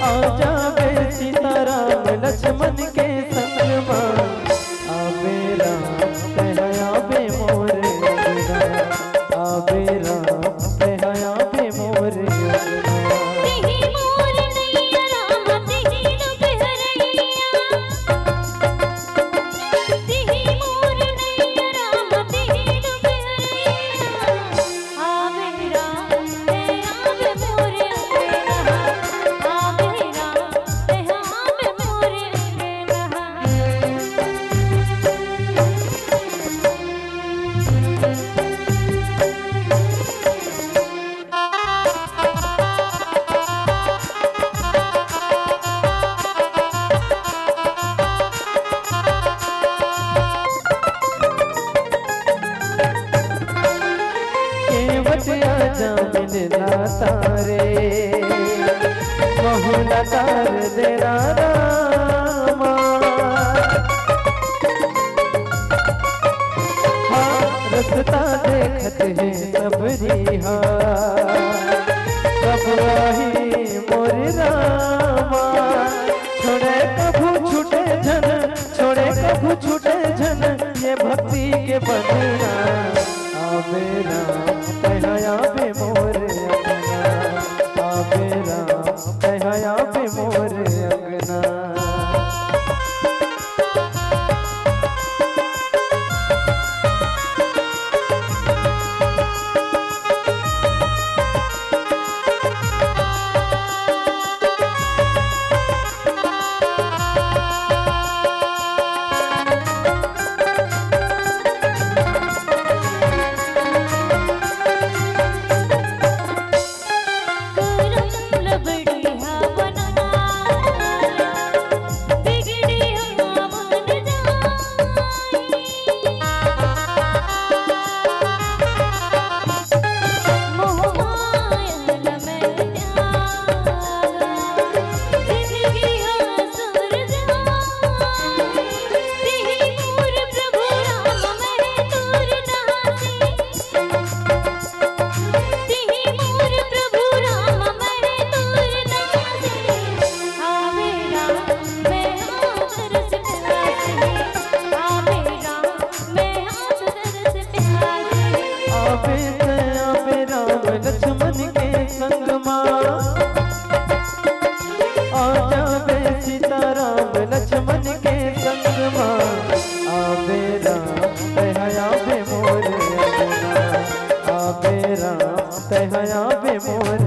आ जावे सीताराम लक्ष्मण के संग मां, आवे राम कहया बे मोरे अंगना, आवे राम कहया बे मोरे अंगना। तेही मोर नैया राम तेही दुपहरैया, तेही मोर नैया राम तेही दुपहरैया, आवे राम कहया बे मोरे अंगना, आवे राम कहया बे मोरे अंगना। केवट आजा मिलना तारे बहुना तार देना रामा, हाँ रस्ता देखत है सब रिहा, कब आही मोर रामा, छोड़े कभू छूटे झन, छोड़े कभू छूटे झन, ये भक्ति के बंधना, आवे राम कहया बे मोरे अंगना, आवे राम कहया बे मोरे अंगना। आवे राम लक्ष्मण के संग मां, आ जावे सीताराम लक्ष्मण के संग मां, आवे राम कहया बे मोरे अंगना, आवे राम कहया बे मोरे